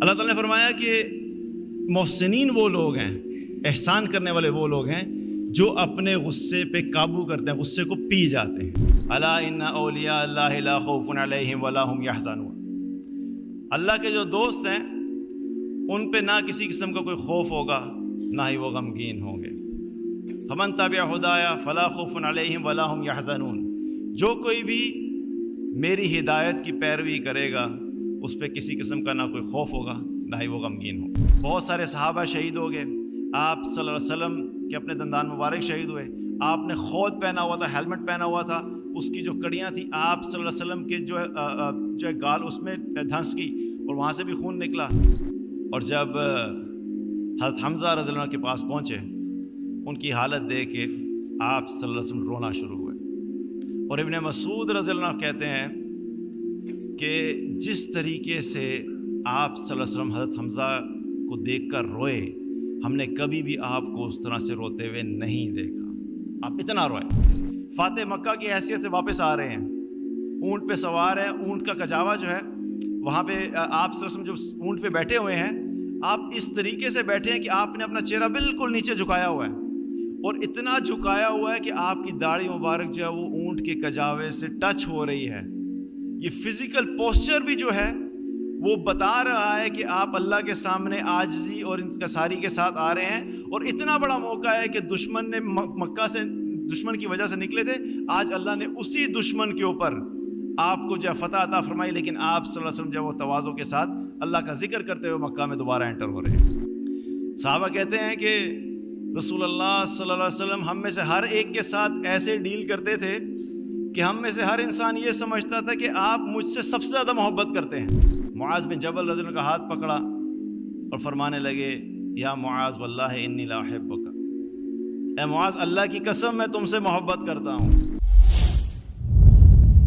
اللہ تعالیٰ نے فرمایا کہ محسنین وہ لوگ ہیں، احسان کرنے والے وہ لوگ ہیں جو اپنے غصے پہ قابو کرتے ہیں، غصے کو پی جاتے ہیں۔ الا ان اولیاء اللہ لا خوف علیہم ولا هم یحزنون، اللہ کے جو دوست ہیں ان پہ نہ کسی قسم کا کوئی خوف ہوگا، نہ ہی وہ غمگین ہوں گے۔ فمن تبع ہدایا فلا خوف علیہم ولا هم یحزنون، جو کوئی بھی میری ہدایت کی پیروی کرے گا اس پہ کسی قسم کا نہ کوئی خوف ہوگا، نہ ہی وہ غمگین ہو۔ بہت سارے صحابہ شہید ہو گئے، آپ صلی اللہ علیہ وسلم کے اپنے دندان مبارک شہید ہوئے، آپ نے خود پہنا ہوا تھا، ہیلمٹ پہنا ہوا تھا، اس کی جو کڑیاں تھیں آپ صلی اللہ علیہ وسلم کے جو ہے گال اس میں دھنس گئی اور وہاں سے بھی خون نکلا۔ اور جب حضرت حمزہ رضی اللہ عنہ کے پاس پہنچے، ان کی حالت دیکھ کے آپ صلی اللہ علیہ وسلم رونا شروع ہوئے۔ اور ابن مسعود رضی اللہ عنہ کہتے ہیں کہ جس طریقے سے آپ صلی اللہ علیہ وسلم حضرت حمزہ کو دیکھ کر روئے، ہم نے کبھی بھی آپ کو اس طرح سے روتے ہوئے نہیں دیکھا، آپ اتنا روئے۔ فاتح مکہ کی حیثیت سے واپس آ رہے ہیں، اونٹ پہ سوار ہیں، اونٹ کا کجاوا جو ہے وہاں پہ آپ صلی اللہ علیہ وسلم جو اونٹ پہ بیٹھے ہوئے ہیں، آپ اس طریقے سے بیٹھے ہیں کہ آپ نے اپنا چہرہ بالکل نیچے جھکایا ہوا ہے، اور اتنا جھکایا ہوا ہے کہ آپ کی داڑھی مبارک جو ہے وہ اونٹ کے کجاوے سے ٹچ ہو رہی ہے۔ یہ فزیکل پوسچر بھی جو ہے وہ بتا رہا ہے کہ آپ اللہ کے سامنے عاجزی اور انکساری کے ساتھ آ رہے ہیں، اور اتنا بڑا موقع ہے کہ دشمن نے مکہ سے دشمن کی وجہ سے نکلے تھے، آج اللہ نے اسی دشمن کے اوپر آپ کو جو فتح عطا فرمائی، لیکن آپ صلی اللہ علیہ وسلم جو وہ تواضع کے ساتھ اللہ کا ذکر کرتے ہوئے مکہ میں دوبارہ انٹر ہو رہے ہیں۔ صحابہ کہتے ہیں کہ رسول اللہ صلی اللہ علیہ وسلم ہم میں سے ہر ایک کے ساتھ ایسے ڈیل کرتے تھے کہ ہم میں سے ہر انسان یہ سمجھتا تھا کہ آپ مجھ سے سب سے زیادہ محبت کرتے ہیں۔ معاذ بن جبل رضی اللہ عنہ کا ہاتھ پکڑا اور فرمانے لگے، یا معاذ واللہ انی لا احبک، اے معاذ اللہ کی قسم میں تم سے محبت کرتا ہوں۔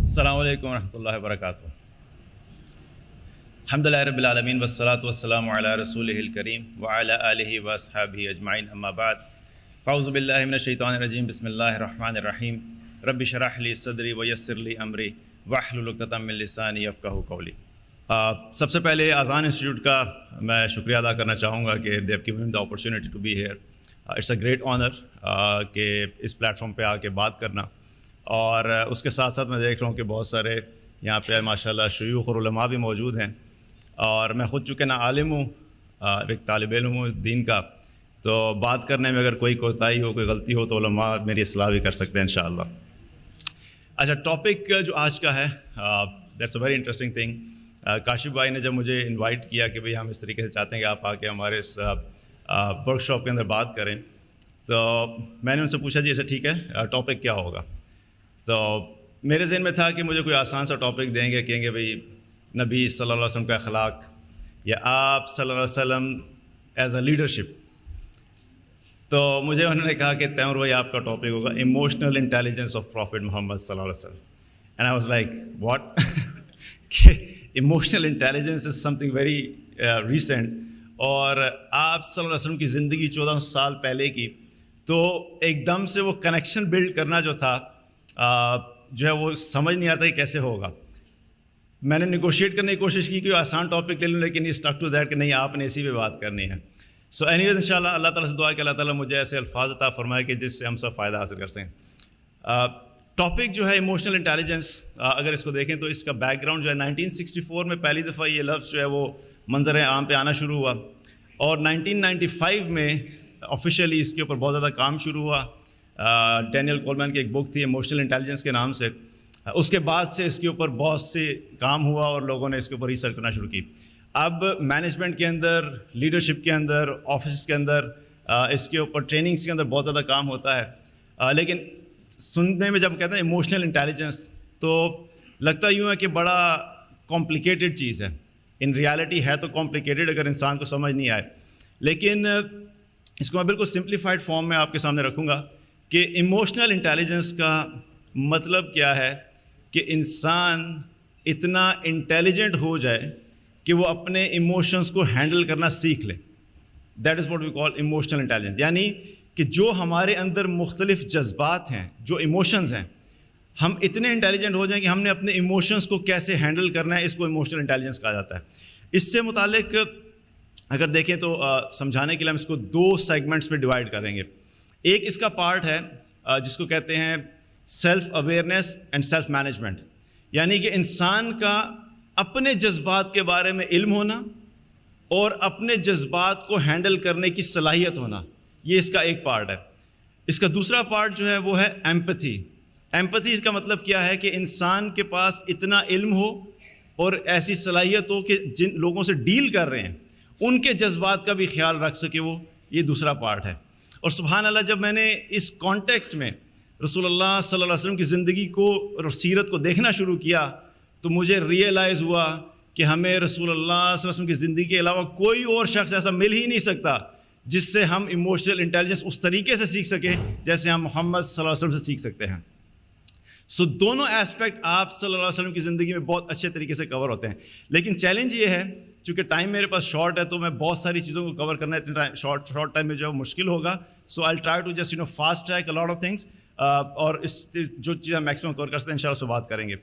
السلام علیکم ورحمۃ اللہ وبرکاتہ۔ الحمدللہ رب العالمین والصلاۃ والسلام علی رسولہ الکریم وعلی آلہ واصحابہ اجمعین، اما بعد، اعوذ باللہ من الشیطان الرجیم، بسم اللہ الرحمن الرحیم، رب اشرح لی صدری ویسر لی امری واحلل عقدۃ من لسانی یفقہوا قولی۔ سب سے پہلے اذان انسٹیٹیوٹ کا میں شکریہ ادا کرنا چاہوں گا کہ they have given the opportunity to be here. It's a great honour کہ اس پلیٹ فارم پہ آ کے بات کرنا، اور اس کے ساتھ ساتھ میں دیکھ رہا ہوں کہ بہت سارے یہاں پہ ماشاءاللہ شیوخ اور علماء بھی موجود ہیں، اور میں خود چونکہ نہ عالم ہوں، ایک طالب علم ہوں دین کا، تو بات کرنے میں اگر کوئی کوتاہی ہو، کوئی غلطی ہو تو علماء میری اصلاح بھی کر سکتے ہیں انشاءاللہ۔ اچھا، ٹاپک جو آج کا ہے that's a very interesting thing. Kashif بھائی نے جب مجھے انوائٹ کیا کہ بھئی ہم اس طریقے سے چاہتے ہیں کہ آپ آ کے ہمارے اس ورک شاپ کے اندر بات کریں، تو میں نے ان سے پوچھا جی اچھا ٹھیک ہے، ٹاپک کیا ہوگا؟ تو میرے ذہن میں تھا کہ مجھے کوئی آسان سا ٹاپک دیں گے، کہیں گے بھئی نبی صلی اللہ علیہ وسلم کا اخلاق، یا آپ صلی اللہ علیہ وسلم ایز اے لیڈرشپ۔ تو مجھے انہوں نے کہا کہ تیمور بھائی آپ کا ٹاپک ہوگا emotional intelligence of prophet Muhammad صلی اللہ علیہ وسلم، and I was like what کہ emotional intelligence is something very recent, اور آپ صلی اللہ علیہ وسلم کی زندگی 14 سال پہلے کی، تو ایک دم سے وہ کنیکشن بلڈ کرنا جو تھا جو ہے وہ سمجھ نہیں آتا کہ کیسے ہوگا۔ میں نے نیگوشیٹ کرنے کی کوشش کی کہ آسان ٹاپک لے لوں، لیکن اسٹک ٹو دیٹ کہ نہیں، آپ نے اسی پہ بات کرنی ہے۔ سو اینی ویز انشاءاللہ اللہ تعالیٰ سے دعا کہ اللہ تعالیٰ مجھے ایسے الفاظ عطا فرمائے کہ جس سے ہم سب فائدہ حاصل کر سکیں۔ ٹاپک جو ہے ایموشنل انٹیلیجنس، اگر اس کو دیکھیں تو اس کا بیک گراؤنڈ جو ہے 1964 میں پہلی دفعہ یہ لفظ جو ہے وہ منظر عام پہ آنا شروع ہوا، اور 1995 میں آفیشیلی اس کے اوپر بہت زیادہ کام شروع ہوا۔ ڈینیل کولمین کی ایک بک تھی ایموشنل انٹیلیجنس کے نام سے، اس کے بعد سے اس کے اوپر بہت سے کام ہوا اور لوگوں نے اس کے اوپر ریسرچ کرنا شروع کی۔ اب مینجمنٹ کے اندر، لیڈرشپ کے اندر، آفس کے اندر، اس کے اوپر ٹریننگس کے اندر بہت زیادہ کام ہوتا ہے، لیکن سننے میں جب کہتے ہیں ایموشنل انٹیلیجنس تو لگتا یوں ہے کہ بڑا کمپلیکیٹڈ چیز ہے۔ ان ریالٹی ہے تو کمپلیکیٹڈ اگر انسان کو سمجھ نہیں آئے، لیکن اس کو میں بالکل سمپلیفائڈ فارم میں آپ کے سامنے رکھوں گا کہ ایموشنل انٹیلیجنس کا مطلب کیا ہے کہ انسان اتنا انٹیلیجنٹ ہو جائے کہ وہ اپنے ایموشنس کو ہینڈل کرنا سیکھ لے۔ That is what we call emotional intelligence, یعنی کہ جو ہمارے اندر مختلف جذبات ہیں، جو ایموشنز ہیں، ہم اتنے انٹیلیجنٹ ہو جائیں کہ ہم نے اپنے ایموشنز کو کیسے ہینڈل کرنا ہے، اس کو ایموشنل انٹیلیجنس کہا جاتا ہے۔ اس سے متعلق اگر دیکھیں تو سمجھانے کے لیے ہم اس کو 2 سیگمنٹس میں ڈیوائڈ کریں گے. ایک اس کا پارٹ ہے جس کو کہتے ہیں self awareness and self management, یعنی کہ انسان کا اپنے جذبات کے بارے میں علم ہونا اور اپنے جذبات کو ہینڈل کرنے کی صلاحیت ہونا، یہ اس کا ایک پارٹ ہے. اس کا دوسرا پارٹ جو ہے وہ ہے ایمپتھی. ایمپتھی اس کا مطلب کیا ہے کہ انسان کے پاس اتنا علم ہو اور ایسی صلاحیت ہو کہ جن لوگوں سے ڈیل کر رہے ہیں ان کے جذبات کا بھی خیال رکھ سکے وہ، یہ دوسرا پارٹ ہے. اور سبحان اللہ، جب میں نے اس کانٹیکسٹ میں رسول اللہ صلی اللہ علیہ وسلم کی زندگی کو اور سیرت کو دیکھنا شروع کیا تو مجھے ریئلائز ہوا کہ ہمیں رسول اللہ صلی اللہ علیہ وسلم کی زندگی کے علاوہ کوئی اور شخص ایسا مل ہی نہیں سکتا جس سے ہم ایموشنل انٹیلیجنس اس طریقے سے سیکھ سکیں جیسے ہم محمد صلی اللہ علیہ وسلم سے سیکھ سکتے ہیں. سو دونوں ایسپیکٹ آپ صلی اللہ علیہ وسلم کی زندگی میں بہت اچھے طریقے سے کور ہوتے ہیں. لیکن چیلنج یہ ہے چونکہ ٹائم میرے پاس شارٹ ہے تو میں بہت ساری چیزوں کو کور کرنا اتنے شارٹ ٹائم میں جو ہے مشکل ہوگا. So I try to just fast track a lot of things, اور اس جو چیزیں میکسیمم کور کر سکتے ہیں ان شاء اللہ اس پہ بات کریں گے.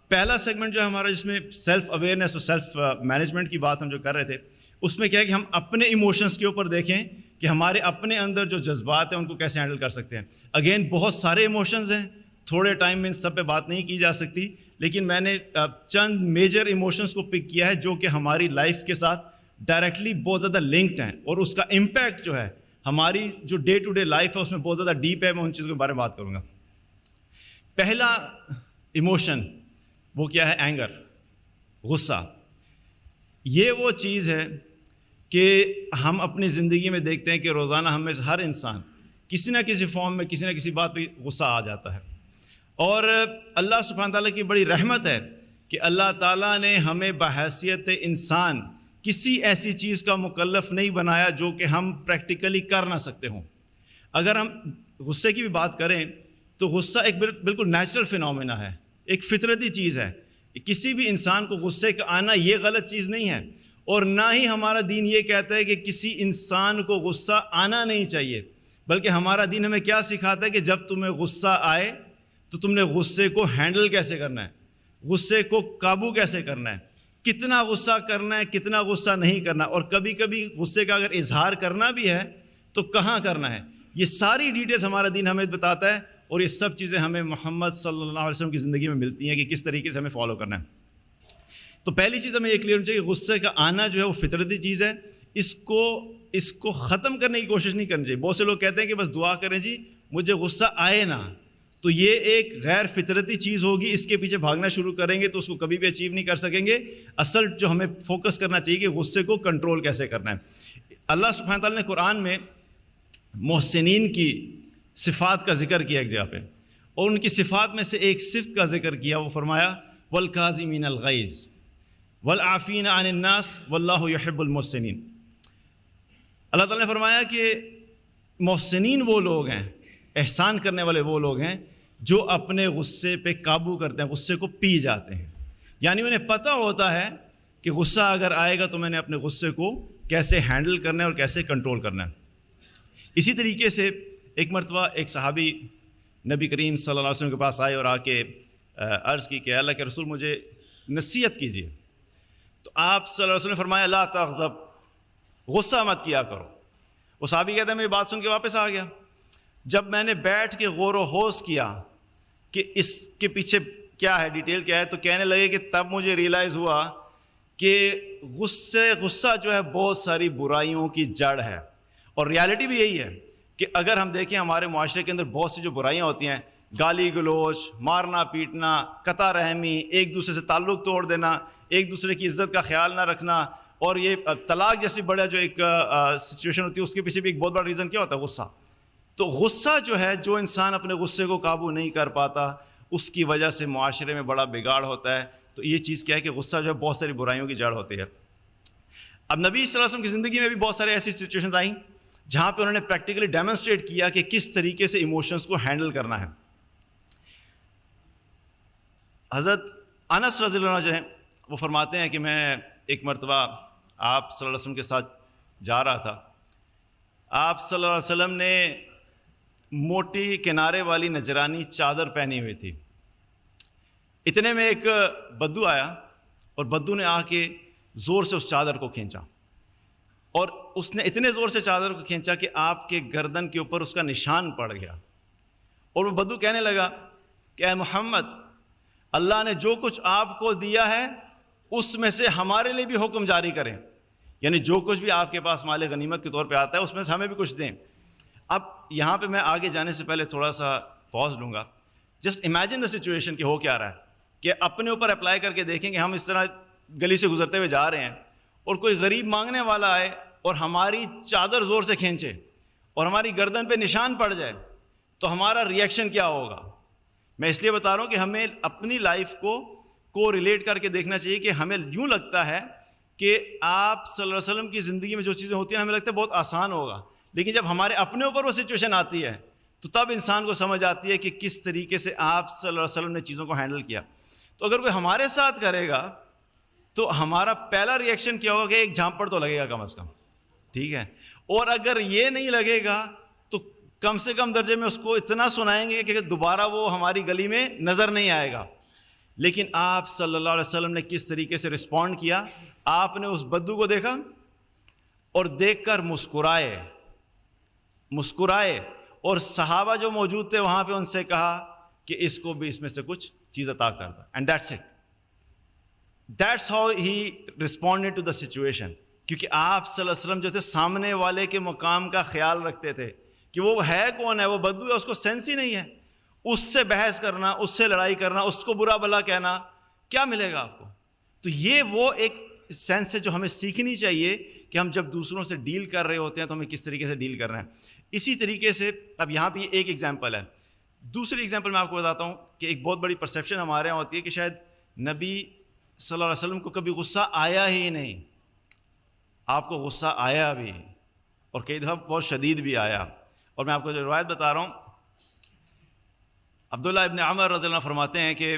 پہلا سیگمنٹ جو ہے ہمارا جس میں سیلف اویئرنیس اور سیلف مینجمنٹ کی بات ہم جو کر رہے تھے، اس میں کیا ہے کہ ہم اپنے ایموشنس کے اوپر دیکھیں کہ ہمارے اپنے اندر جو جذبات ہیں ان کو کیسے ہینڈل کر سکتے ہیں. اگین بہت سارے ایموشنز ہیں، تھوڑے ٹائم میں ان سب پہ بات نہیں کی جا سکتی، لیکن میں نے چند میجر ایموشنز کو پک کیا ہے جو کہ ہماری لائف کے ساتھ ڈائریکٹلی بہت زیادہ لنکڈ ہیں اور اس کا امپیکٹ جو ہے ہماری جو ڈے ٹو ڈے لائف ہے اس میں بہت زیادہ ڈیپ ہے. میں ان چیزوں کے بارے میں بات کروں گا. پہلا ایموشن وہ کیا ہے؟ اینگر، غصہ. یہ وہ چیز ہے کہ ہم اپنی زندگی میں دیکھتے ہیں کہ روزانہ ہم میں سے ہر انسان کسی نہ کسی فارم میں کسی نہ کسی بات پہ غصہ آ جاتا ہے. اور اللہ سبحانہ تعالیٰ کی بڑی رحمت ہے کہ اللہ تعالیٰ نے ہمیں بحیثیت انسان کسی ایسی چیز کا مکلف نہیں بنایا جو کہ ہم پریکٹیکلی کر نہ سکتے ہوں. اگر ہم غصے کی بھی بات کریں تو غصہ ایک بالکل نیچرل فینومینا ہے، ایک فطرتی چیز ہے. کسی بھی انسان کو غصے کا آنا یہ غلط چیز نہیں ہے، اور نہ ہی ہمارا دین یہ کہتا ہے کہ کسی انسان کو غصہ آنا نہیں چاہیے، بلکہ ہمارا دین ہمیں کیا سکھاتا ہے کہ جب تمہیں غصہ آئے تو تم نے غصے کو ہینڈل کیسے کرنا ہے، غصے کو قابو کیسے کرنا ہے، کتنا غصہ کرنا ہے، کتنا غصہ نہیں کرنا، اور کبھی کبھی غصے کا اگر اظہار کرنا بھی ہے تو کہاں کرنا ہے. یہ ساری ڈیٹیلز ہمارا دین ہمیں بتاتا ہے، اور یہ سب چیزیں ہمیں محمد صلی اللہ علیہ وسلم کی زندگی میں ملتی ہیں کہ کس طریقے سے ہمیں فالو کرنا ہے. تو پہلی چیز ہمیں یہ کلیئر ہونی چاہیے کہ غصے کا آنا جو ہے وہ فطرتی چیز ہے. اس کو ختم کرنے کی کوشش نہیں کرنی چاہیے. بہت سے لوگ کہتے ہیں کہ بس دعا کریں جی مجھے غصہ آئے نا، تو یہ ایک غیر فطرتی چیز ہوگی. اس کے پیچھے بھاگنا شروع کریں گے تو اس کو کبھی بھی اچیو نہیں کر سکیں گے. اصل جو ہمیں فوکس کرنا چاہیے کہ غصے کو کنٹرول کیسے کرنا ہے. اللہ سبحانہ تعالیٰ نے قرآن میں محسنین کی صفات کا ذکر کیا ایک جگہ پہ، اور ان کی صفات میں سے ایک صفت کا ذکر کیا. وہ فرمایا والکاظمین الغیظ والعافین عن الناس واللہ یحب المحسنین. اللہ تعالیٰ نے فرمایا کہ محسنین وہ لوگ ہیں، احسان کرنے والے وہ لوگ ہیں جو اپنے غصے پہ قابو کرتے ہیں، غصے کو پی جاتے ہیں. یعنی انہیں پتہ ہوتا ہے کہ غصہ اگر آئے گا تو میں نے اپنے غصے کو کیسے ہینڈل کرنا ہے اور کیسے کنٹرول کرنا ہے. اسی طریقے سے ایک مرتبہ ایک صحابی نبی کریم صلی اللہ علیہ وسلم کے پاس آئے اور آ کے عرض کی کہ اللہ کے رسول مجھے نصیحت کیجیے. تو آپ صلی اللہ علیہ وسلم نے فرمایا لا تغضب، غصہ مت کیا کرو. وہ صحابی کہتا ہے میری بات سن کے واپس آ گیا. جب میں نے بیٹھ کے غور و خوض کیا کہ اس کے پیچھے کیا ہے، ڈیٹیل کیا ہے، تو کہنے لگے کہ تب مجھے ریئلائز ہوا کہ غصہ جو ہے بہت ساری برائیوں کی جڑ ہے. اور ریالٹی بھی یہی ہے کہ اگر ہم دیکھیں ہمارے معاشرے کے اندر بہت سی جو برائیاں ہوتی ہیں، گالی گلوچ، مارنا پیٹنا، قطع رحمی، ایک دوسرے سے تعلق توڑ دینا، ایک دوسرے کی عزت کا خیال نہ رکھنا، اور یہ طلاق جیسی بڑا جو ایک سچویشن ہوتی ہے اس کے پیچھے بھی ایک بہت بڑا ریزن کیا ہوتا ہے؟ غصہ. تو غصہ جو ہے، جو انسان اپنے غصے کو قابو نہیں کر پاتا اس کی وجہ سے معاشرے میں بڑا بگاڑ ہوتا ہے. تو یہ چیز کیا ہے کہ غصہ جو ہے بہت ساری برائیوں کی جڑ ہوتی ہے. اب نبی صلی اللہ علیہ وسلم کی زندگی میں بھی بہت سارے ایسی سچویشنز آئیں جہاں پہ انہوں نے پریکٹیکلی ڈیمونسٹریٹ کیا کہ کس طریقے سے ایموشنز کو ہینڈل کرنا ہے. حضرت انس رضی اللہ عنہ جو ہیں وہ فرماتے ہیں کہ میں ایک مرتبہ آپ صلی اللہ علیہ وسلم کے ساتھ جا رہا تھا. آپ صلی اللہ علیہ وسلم نے موٹی کنارے والی نجرانی چادر پہنی ہوئی تھی. اتنے میں ایک بدو آیا اور بدو نے آ کے زور سے اس چادر کو کھینچا. اور اس نے اتنے زور سے چادر کو کھینچا کہ آپ کے گردن کے اوپر اس کا نشان پڑ گیا. اور وہ بدو کہنے لگا کہ اے محمد، اللہ نے جو کچھ آپ کو دیا ہے اس میں سے ہمارے لیے بھی حکم جاری کریں، یعنی جو کچھ بھی آپ کے پاس مال غنیمت کے طور پہ آتا ہے اس میں سے ہمیں بھی کچھ دیں. اب یہاں پہ میں آگے جانے سے پہلے تھوڑا سا پاز لوں گا. جسٹ امیجن دا سچویشن کہ ہو کیا رہا ہے، کہ اپنے اوپر اپلائی کر کے دیکھیں کہ ہم اس طرح گلی سے گزرتے ہوئے جا رہے ہیں اور کوئی غریب مانگنے والا آئے اور ہماری چادر زور سے کھینچے اور ہماری گردن پہ نشان پڑ جائے تو ہمارا ریئیکشن کیا ہوگا. میں اس لیے بتا رہا ہوں کہ ہمیں اپنی لائف کو ریلیٹ کر کے دیکھنا چاہیے کہ ہمیں یوں لگتا ہے کہ آپ صلی اللہ علیہ وسلم کی زندگی میں جو چیزیں ہوتی ہیں ہمیں لگتا ہے بہت آسان ہوگا، لیکن جب ہمارے اپنے اوپر وہ سچویشن آتی ہے تو تب انسان کو سمجھ آتی ہے کہ کس طریقے سے آپ صلی اللہ علیہ وسلم نے چیزوں کو ہینڈل کیا. تو اگر کوئی ہمارے ساتھ کرے گا تو ہمارا پہلا ریئیکشن کیا ہوگا کہ ایک جھانپڑ تو لگے گا کم از کم، ٹھیک ہے. اور اگر یہ نہیں لگے گا تو کم سے کم درجے میں اس کو اتنا سنائیں گے کہ دوبارہ وہ ہماری گلی میں نظر نہیں آئے گا. لیکن آپ صلی اللہ علیہ وسلم نے کس طریقے سے رسپونڈ کیا، آپ نے اس بدو کو دیکھا اور دیکھ کر مسکرائے اور صحابہ جو موجود تھے وہاں پہ ان سے کہا کہ اس کو بھی اس میں سے کچھ چیز عطا کر دو. And that's how he responded to the situation. کیونکہ آپ صلی اللہ علیہ وسلم جو تھے سامنے والے کے مقام کا خیال رکھتے تھے کہ وہ ہے کون ہے، وہ بدو ہے، اس کو سینس ہی نہیں ہے. اس سے بحث کرنا، اس سے لڑائی کرنا، اس کو برا بھلا کہنا، کیا ملے گا آپ کو؟ تو یہ وہ ایک سینس ہے جو ہمیں سیکھنی چاہیے کہ ہم جب دوسروں سے ڈیل کر رہے ہوتے ہیں تو ہمیں کس طریقے سے ڈیل کرنا ہے. اسی طریقے سے اب یہاں پہ ایک ایگزامپل ہے. دوسری ایگزامپل میں آپ کو بتاتا ہوں کہ ایک بہت بڑی پرسیپشن ہمارے یہاں ہوتی ہے کہ شاید نبی صلی اللہ علیہ وسلم کو کبھی غصہ آیا ہی نہیں. آپ کو غصہ آیا بھی اور کئی دفعہ بہت شدید بھی آیا. اور میں آپ کو جو روایت بتا رہا ہوں، عبداللہ ابن عمر رضی اللہ عنہ فرماتے ہیں کہ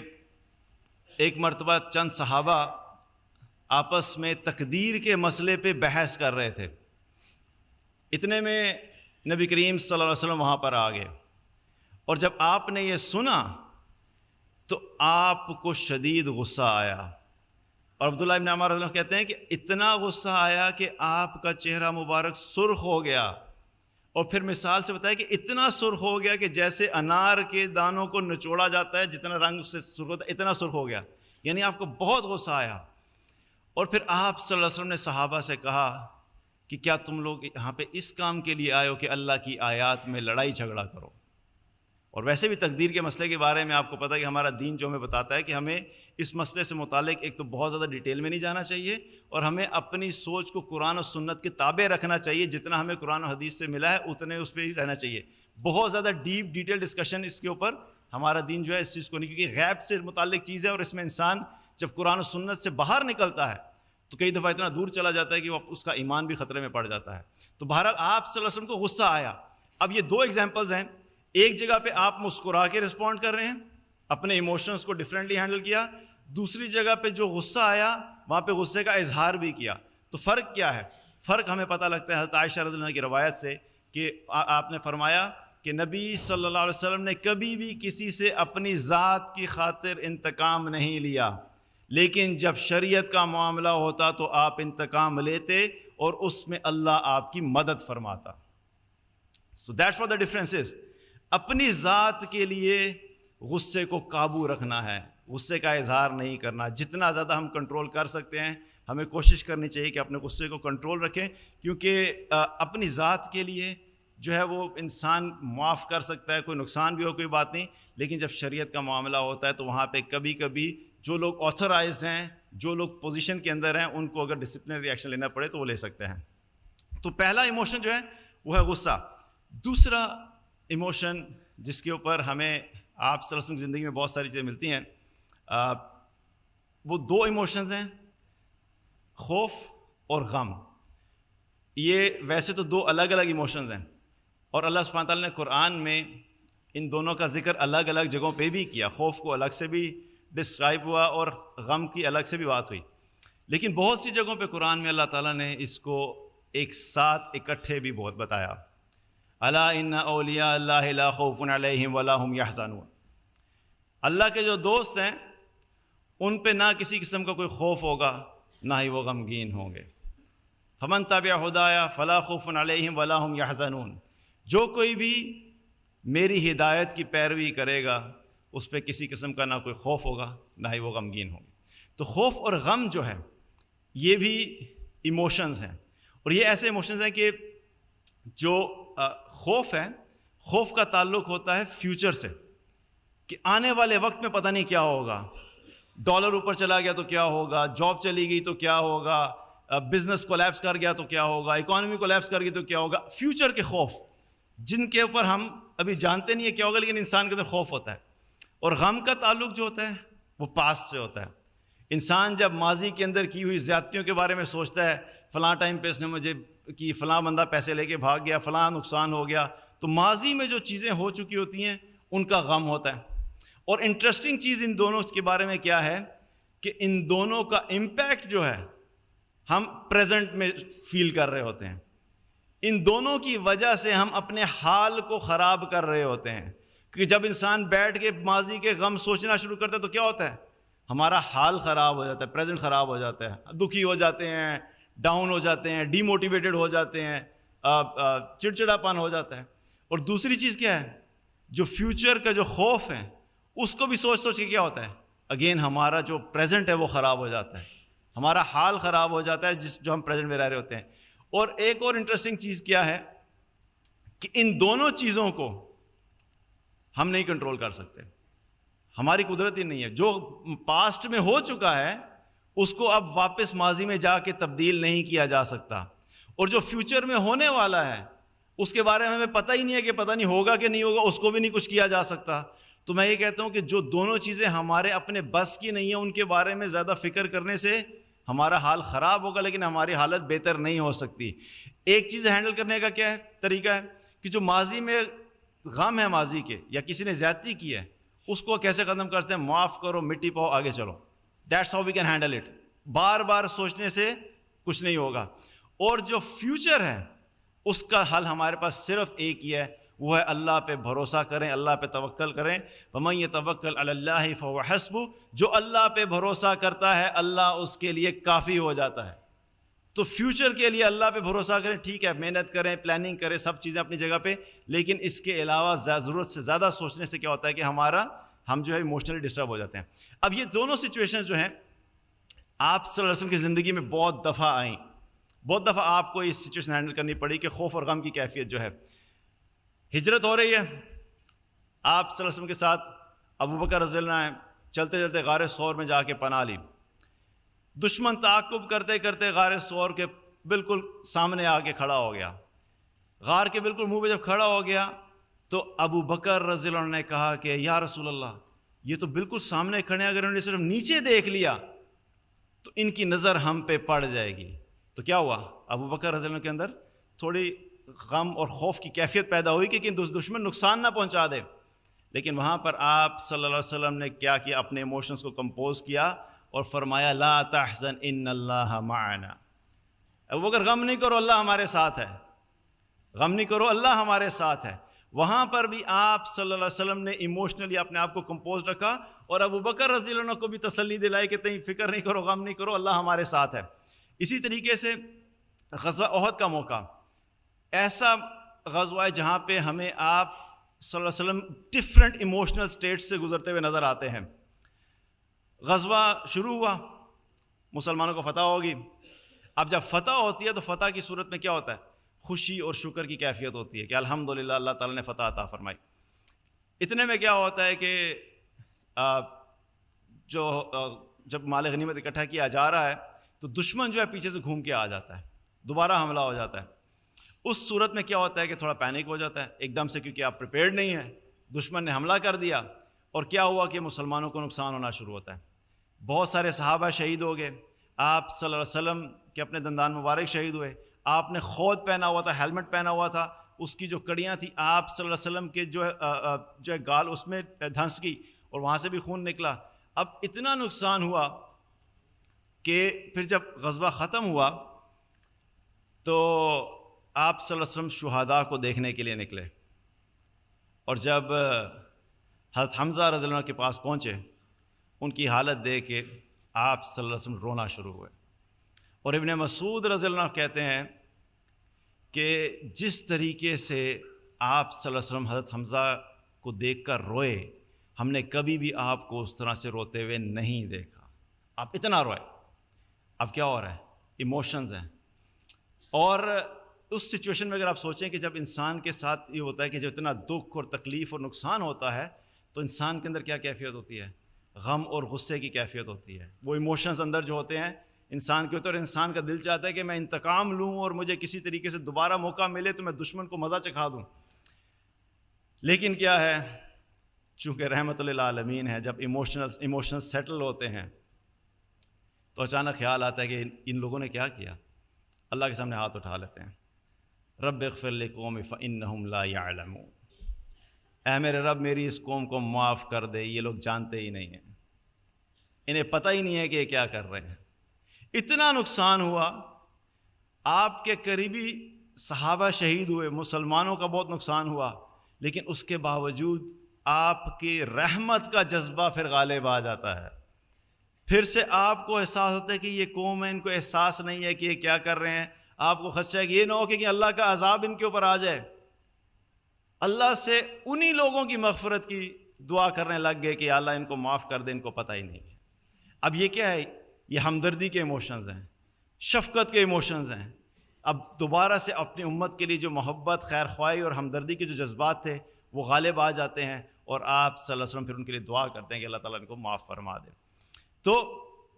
ایک مرتبہ چند صحابہ آپس میں تقدیر کے مسئلے پہ بحث کر رہے تھے. اتنے میں نبی کریم صلی اللہ علیہ وسلم وہاں پر آ گئے اور جب آپ نے یہ سنا تو آپ کو شدید غصہ آیا. اور عبداللہ ابن عمر رضی اللہ عنہ کہتے ہیں کہ اتنا غصہ آیا کہ آپ کا چہرہ مبارک سرخ ہو گیا. اور پھر مثال سے بتایا کہ اتنا سرخ ہو گیا کہ جیسے انار کے دانوں کو نچوڑا جاتا ہے، جتنا رنگ اس سے سرخ ہوتا ہے اتنا سرخ ہو گیا. یعنی آپ کو بہت غصہ آیا. اور پھر آپ صلی اللہ علیہ وسلم نے صحابہ سے کہا کہ کیا تم لوگ یہاں پہ اس کام کے لیے آئے ہو کہ اللہ کی آیات میں لڑائی جھگڑا کرو؟ اور ویسے بھی تقدیر کے مسئلے کے بارے میں آپ کو پتہ ہے کہ ہمارا دین جو ہمیں بتاتا ہے کہ ہمیں اس مسئلے سے متعلق ایک تو بہت زیادہ ڈیٹیل میں نہیں جانا چاہیے اور ہمیں اپنی سوچ کو قرآن و سنت کے تابع رکھنا چاہیے. جتنا ہمیں قرآن و حدیث سے ملا ہے اتنے اس پہ ہی رہنا چاہیے. بہت زیادہ ڈیٹیل ڈسکشن اس کے اوپر ہمارا دین جو ہے اس چیز کو نہیں، کیونکہ غیب سے متعلق چیز ہے اور اس میں انسان جب قرآن و سنت سے باہر نکلتا ہے تو کئی دفعہ اتنا دور چلا جاتا ہے کہ وہ اس کا ایمان بھی خطرے میں پڑ جاتا ہے. تو بہرحال آپ صلی اللہ علیہ وسلم کو غصہ آیا. اب یہ دو ایگزامپلز ہیں. ایک جگہ پہ آپ مسکرا کے رسپونڈ کر رہے ہیں، اپنے ایموشنز کو ڈفرینٹلی ہینڈل کیا. دوسری جگہ پہ جو غصہ آیا وہاں پہ غصے کا اظہار بھی کیا. تو فرق کیا ہے؟ فرق ہمیں پتہ لگتا ہے حضرت عائشہ رضی اللہ عنہ کی روایت سے کہ آپ نے فرمایا کہ نبی صلی اللہ علیہ وسلم نے کبھی بھی کسی سے اپنی ذات کی خاطر انتقام نہیں لیا، لیکن جب شریعت کا معاملہ ہوتا تو آپ انتقام لیتے اور اس میں اللہ آپ کی مدد فرماتا. So that's what the difference is. اپنی ذات کے لیے غصے کو قابو رکھنا ہے، غصے کا اظہار نہیں کرنا. جتنا زیادہ ہم کنٹرول کر سکتے ہیں ہمیں کوشش کرنی چاہیے کہ اپنے غصے کو کنٹرول رکھیں، کیونکہ اپنی ذات کے لیے جو ہے وہ انسان معاف کر سکتا ہے، کوئی نقصان بھی ہو کوئی بات نہیں، لیکن جب شریعت کا معاملہ ہوتا ہے تو وہاں پہ کبھی کبھی جو لوگ آتھورائزڈ ہیں، جو لوگ پوزیشن کے اندر ہیں، ان کو اگر ڈسپلنری ایکشن لینا پڑے تو وہ لے سکتے ہیں. تو پہلا ایموشن جو ہے وہ ہے غصہ. دوسرا ایموشن جس کے اوپر ہمیں آپ صلی اللہ علیہ وسلم کی زندگی میں بہت ساری چیزیں ملتی ہیں، وہ دو ایموشنز ہیں، خوف اور غم. یہ ویسے تو دو الگ الگ ایموشنز ہیں اور اللہ سبحانہ تعالیٰ نے قرآن میں ان دونوں کا ذکر الگ الگ جگہوں پہ بھی کیا. خوف کو الگ سے بھی ڈسکرائب ہوا اور غم کی الگ سے بھی بات ہوئی، لیکن بہت سی جگہوں پہ قرآن میں اللہ تعالیٰ نے اس کو ایک ساتھ اکٹھے بھی بہت بتایا. الا ان اولیاء اللہ لا خوف علیہم ولا هم یحزنون. اللہ کے جو دوست ہیں ان پہ نہ کسی قسم کا کوئی خوف ہوگا، نہ ہی وہ غمگین ہوں گے. فمن تبع ہدایا فلا خوف علیہم ولا هم یحزنون، جو کوئی بھی میری ہدایت کی پیروی کرے گا اس پہ کسی قسم کا نہ کوئی خوف ہوگا نہ ہی وہ غمگین ہوگا۔ تو خوف اور غم جو ہے یہ بھی ایموشنز ہیں، اور یہ ایسے ایموشنز ہیں کہ جو خوف ہے، خوف کا تعلق ہوتا ہے فیوچر سے، کہ آنے والے وقت میں پتہ نہیں کیا ہوگا، ڈالر اوپر چلا گیا تو کیا ہوگا، جاب چلی گئی تو کیا ہوگا، بزنس کولیپس کر گیا تو کیا ہوگا، اکانومی کولیپس کر گئی تو کیا ہوگا۔ فیوچر کے خوف جن کے اوپر ہم ابھی جانتے نہیں ہے کیا ہوگا، لیکن انسان کے اندر خوف ہوتا ہے۔ اور غم کا تعلق جو ہوتا ہے وہ پاسٹ سے ہوتا ہے۔ انسان جب ماضی کے اندر کی ہوئی زیادتیوں کے بارے میں سوچتا ہے، فلاں ٹائم پہ اس نے مجھے کی، فلاں بندہ پیسے لے کے بھاگ گیا، فلاں نقصان ہو گیا، تو ماضی میں جو چیزیں ہو چکی ہوتی ہیں ان کا غم ہوتا ہے۔ اور انٹرسٹنگ چیز ان دونوں کے بارے میں کیا ہے کہ ان دونوں کا امپیکٹ جو ہے ہم پریزنٹ میں فیل کر رہے ہوتے ہیں۔ ان دونوں کی وجہ سے ہم اپنے حال کو خراب کر رہے ہوتے ہیں، کیونکہ جب انسان بیٹھ کے ماضی کے غم سوچنا شروع کرتا ہے تو کیا ہوتا ہے، ہمارا حال خراب ہو جاتا ہے، پریزنٹ خراب ہو جاتا ہے، دکھی ہو جاتے ہیں، ڈاؤن ہو جاتے ہیں، ڈی موٹیویٹڈ ہو جاتے ہیں، چڑچڑا پن ہو جاتا ہے۔ اور دوسری چیز کیا ہے، جو فیوچر کا جو خوف ہے اس کو بھی سوچ سوچ کے کیا ہوتا ہے، اگین ہمارا جو پریزنٹ ہے وہ خراب ہو جاتا ہے، ہمارا حال خراب ہو جاتا ہے جو ہم پریزنٹ میں رہ رہے ہوتے ہیں۔ اور ایک اور انٹرسٹنگ چیز کیا ہے کہ ان دونوں چیزوں کو ہم نہیں کنٹرول کر سکتے، ہماری قدرت ہی نہیں ہے۔ جو پاسٹ میں ہو چکا ہے اس کو اب واپس ماضی میں جا کے تبدیل نہیں کیا جا سکتا، اور جو فیوچر میں ہونے والا ہے اس کے بارے میں ہمیں پتہ ہی نہیں ہے کہ پتہ نہیں ہوگا کہ نہیں ہوگا، اس کو بھی نہیں کچھ کیا جا سکتا۔ تو میں یہ کہتا ہوں کہ جو دونوں چیزیں ہمارے اپنے بس کی نہیں ہیں ان کے بارے میں زیادہ فکر کرنے سے ہمارا حال خراب ہوگا، لیکن ہماری حالت بہتر نہیں ہو سکتی۔ ایک چیز ہینڈل کرنے کا کیا ہے طریقہ ہے کہ جو ماضی میں غم ہے ماضی کے، یا کسی نے زیادتی کی ہے، اس کو کیسے ختم کرتے ہیں، معاف کرو، مٹی پاؤ، آگے چلو۔ That's how we can handle it. بار بار سوچنے سے کچھ نہیں ہوگا۔ اور جو فیوچر ہے اس کا حل ہمارے پاس صرف ایک ہی ہے، وہ ہے اللہ پہ بھروسہ کریں، اللہ پہ توکل کریں۔ وَمَن يَتَوَكَّلْ عَلَى اللَّهِ فَهُوَ حَسْبُهُ، جو اللہ پہ بھروسہ کرتا ہے اللہ اس کے لیے کافی ہو جاتا ہے۔ تو فیوچر کے لیے اللہ پہ بھروسہ کریں، ٹھیک ہے، محنت کریں، پلاننگ کریں، سب چیزیں اپنی جگہ پہ، لیکن اس کے علاوہ ضرورت سے زیادہ سوچنے سے کیا ہوتا ہے کہ ہم جو ہے ایموشنلی ڈسٹرب ہو جاتے ہیں۔ اب یہ دونوں سچویشن جو ہیں آپ صلی اللہ علیہ وسلم کی زندگی میں بہت دفعہ آئیں، بہت دفعہ آپ کو اس سچویشن ہینڈل کرنی پڑی کہ خوف اور غم کی کیفیت جو ہے۔ ہجرت ہو رہی ہے، آپ صلی اللہ علیہ وسلم کے ساتھ ابو بکر رضی اللہ عنہ چلتے چلتے غار ثور میں جا کے پناہ لی۔ دشمن تعاقب کرتے کرتے غار ثور کے بالکل سامنے آ کے کھڑا ہو گیا، غار کے بالکل منہ پہ جب کھڑا ہو گیا تو ابو بکر رضی اللہ عنہ نے کہا کہ یا رسول اللہ، یہ تو بالکل سامنے کھڑے ہیں، اگر انہوں نے صرف نیچے دیکھ لیا تو ان کی نظر ہم پہ پڑ جائے گی۔ تو کیا ہوا، ابو بکر رضی اللہ عنہ کے اندر تھوڑی غم اور خوف کی کیفیت پیدا ہوئی کہ دشمن نقصان نہ پہنچا دے، لیکن وہاں پر آپ صلی اللہ علیہ وسلم نے کیا کیا، اپنے ایموشنز کو کمپوز کیا اور فرمایا لا تحزن ان اللہ معنا۔ ابو بکر غم نہیں کرو، اللہ ہمارے ساتھ ہے، غم نہیں کرو، اللہ ہمارے ساتھ ہے۔ وہاں پر بھی آپ صلی اللہ علیہ وسلم نے ایموشنلی اپنے آپ کو کمپوز رکھا اور ابو بکر رضی اللہ عنہ کو بھی تسلی دلائی کہ تم فکر نہیں کرو، غم نہیں کرو، اللہ ہمارے ساتھ ہے۔ اسی طریقے سے غزوہ احد کا موقع ایسا غزوہ ہے جہاں پہ ہمیں آپ صلی اللہ علیہ وسلم ڈفرینٹ ایموشنل سٹیٹ سے گزرتے ہوئے نظر آتے ہیں۔ غزوہ شروع ہوا، مسلمانوں کو فتح ہوگی۔ اب جب فتح ہوتی ہے تو فتح کی صورت میں کیا ہوتا ہے، خوشی اور شکر کی کیفیت ہوتی ہے کہ الحمدللہ اللہ تعالیٰ نے فتح عطا فرمائی۔ اتنے میں کیا ہوتا ہے کہ جب مال غنیمت اکٹھا کیا جا رہا ہے تو دشمن جو ہے پیچھے سے گھوم کے آ جاتا ہے، دوبارہ حملہ ہو جاتا ہے۔ اس صورت میں کیا ہوتا ہے کہ تھوڑا پینک ہو جاتا ہے ایک دم سے، کیونکہ آپ پریپیئرڈ نہیں ہیں، دشمن نے حملہ کر دیا، اور کیا ہوا کہ مسلمانوں کو نقصان ہونا شروع ہوتا ہے۔ بہت سارے صحابہ شہید ہو گئے، آپ صلی اللہ علیہ وسلم کے اپنے دندان مبارک شہید ہوئے، آپ نے خود پہنا ہوا تھا، ہیلمٹ پہنا ہوا تھا، اس کی جو کڑیاں تھیں آپ صلی اللہ علیہ وسلم کے جو ہے گال اس میں دھنس گئی اور وہاں سے بھی خون نکلا۔ اب اتنا نقصان ہوا کہ پھر جب غزوہ ختم ہوا تو آپ صلی اللہ علیہ وسلم شہداء کو دیکھنے کے لیے نکلے، اور جب حضرت حمزہ رضی اللہ عنہ کے پاس پہنچے ان کی حالت دیکھ کے آپ صلی اللہ علیہ وسلم رونا شروع ہوئے، اور ابن مسعود رضی اللہ عنہ کہتے ہیں کہ جس طریقے سے آپ صلی اللہ علیہ وسلم حضرت حمزہ کو دیکھ کر روئے، ہم نے کبھی بھی آپ کو اس طرح سے روتے ہوئے نہیں دیکھا. آپ اتنا روئے. اب کیا ہو رہا ہے؟ ایموشنز ہیں. اور اس سچویشن میں اگر آپ سوچیں کہ جب انسان کے ساتھ یہ ہوتا ہے کہ جب اتنا دکھ اور تکلیف اور نقصان ہوتا ہے تو انسان کے اندر کیا کیفیت ہوتی ہے؟ غم اور غصے کی کیفیت ہوتی ہے. وہ ایموشنز اندر جو ہوتے ہیں انسان کے اوپر، انسان کا دل چاہتا ہے کہ میں انتقام لوں اور مجھے کسی طریقے سے دوبارہ موقع ملے تو میں دشمن کو مزہ چکھا دوں. لیکن کیا ہے، چونکہ رحمت للعالمین ہے، جب ایموشنل سیٹل ہوتے ہیں تو اچانک خیال آتا ہے کہ ان لوگوں نے کیا کیا. اللہ کے سامنے ہاتھ اٹھا لیتے ہیں، رب اغفر لقوم فانہم لا یعلمون. اے میرے رب میری اس قوم کو معاف کر دے، یہ لوگ جانتے ہی نہیں ہیں، انہیں پتہ ہی نہیں ہے کہ یہ کیا کر رہے ہیں. اتنا نقصان ہوا، آپ کے قریبی صحابہ شہید ہوئے، مسلمانوں کا بہت نقصان ہوا، لیکن اس کے باوجود آپ کی رحمت کا جذبہ پھر غالب آ جاتا ہے. پھر سے آپ کو احساس ہوتا ہے کہ یہ قوم ہے، ان کو احساس نہیں ہے کہ یہ کیا کر رہے ہیں. آپ کو خدشہ ہے کہ یہ نہ ہو کہ اللہ کا عذاب ان کے اوپر آ جائے. اللہ سے انہی لوگوں کی مغفرت کی دعا کرنے لگ گئے کہ اللہ ان کو معاف کر دے، ان کو پتہ ہی نہیں ہے. اب یہ کیا ہے؟ یہ ہمدردی کے ایموشنز ہیں، شفقت کے ایموشنز ہیں. اب دوبارہ سے اپنی امت کے لیے جو محبت، خیر خواہی اور ہمدردی کے جو جذبات تھے وہ غالب آ جاتے ہیں، اور آپ صلی اللہ علیہ وسلم پھر ان کے لیے دعا کرتے ہیں کہ اللہ تعالیٰ ان کو معاف فرما دے. تو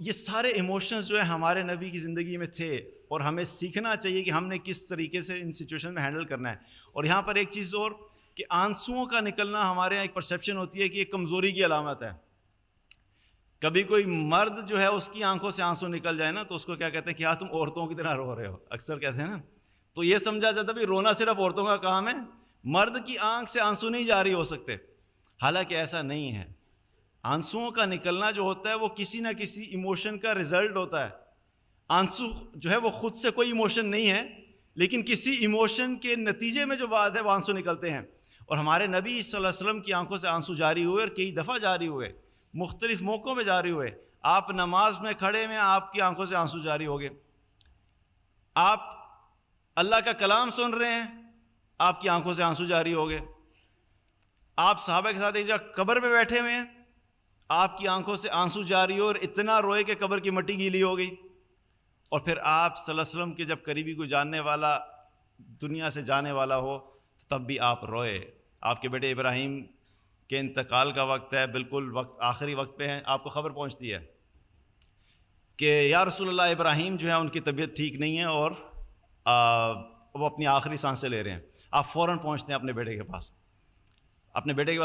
یہ سارے ایموشنز جو ہیں ہمارے نبی کی زندگی میں تھے، اور ہمیں سیکھنا چاہیے کہ ہم نے کس طریقے سے ان سچویشن میں ہینڈل کرنا ہے. اور یہاں پر ایک چیز اور کہ آنسوؤں کا نکلنا ہمارے یہاں ایک پرسیپشن ہوتی ہے کہ یہ کمزوری کی علامت ہے. کبھی کوئی مرد جو ہے اس کی آنکھوں سے آنسو نکل جائے نا تو اس کو کیا کہتے ہیں کہ تم عورتوں کی طرح رو رہے ہو، اکثر کہتے ہیں نا. تو یہ سمجھا جاتا ہے رونا صرف عورتوں کا کام ہے، مرد کی آنکھ سے آنسو نہیں جاری ہو سکتے. حالانکہ ایسا نہیں ہے. آنسوؤں کا نکلنا جو ہوتا ہے وہ کسی نہ کسی ایموشن کا رزلٹ ہوتا ہے. آنسو جو ہے وہ خود سے کوئی ایموشن نہیں ہے، لیکن کسی ایموشن کے نتیجے میں جو بات ہے وہ آنسو نکلتے ہیں. اور ہمارے نبی صلی اللہ علیہ وسلم کی آنکھوں سے آنسو جاری ہوئے، اور کئی دفعہ جاری ہوئے، مختلف موقعوں پہ جاری ہوئے. آپ نماز میں کھڑے میں آپ کی آنکھوں سے آنسو جاری ہو گئے. آپ اللہ کا کلام سن رہے ہیں، آپ کی آنکھوں سے آنسو جاری ہو گئے. آپ صحابہ کے ساتھ ایک جگہ قبر پہ بیٹھے ہوئے ہیں، آپ کی آنکھوں سے آنسو جاری ہو اور اتنا روئے کہ قبر کی مٹی گیلی ہو گئی. اور پھر آپ صلی اللہ علیہ وسلم کے جب قریبی کوئی جاننے والا دنیا سے جانے والا ہو تو تب بھی آپ روئے. آپ کے بیٹے ابراہیم کہ انتقال کا وقت ہے، بالکل وقت آخری وقت پہ ہیں، آپ کو خبر پہنچتی ہے کہ یا رسول اللہ ابراہیم جو ہے ان کی طبیعت ٹھیک نہیں ہے اور وہ اپنی آخری سانسیں لے رہے ہیں. آپ فوراً پہنچتے ہیں اپنے بیٹے کے پاس،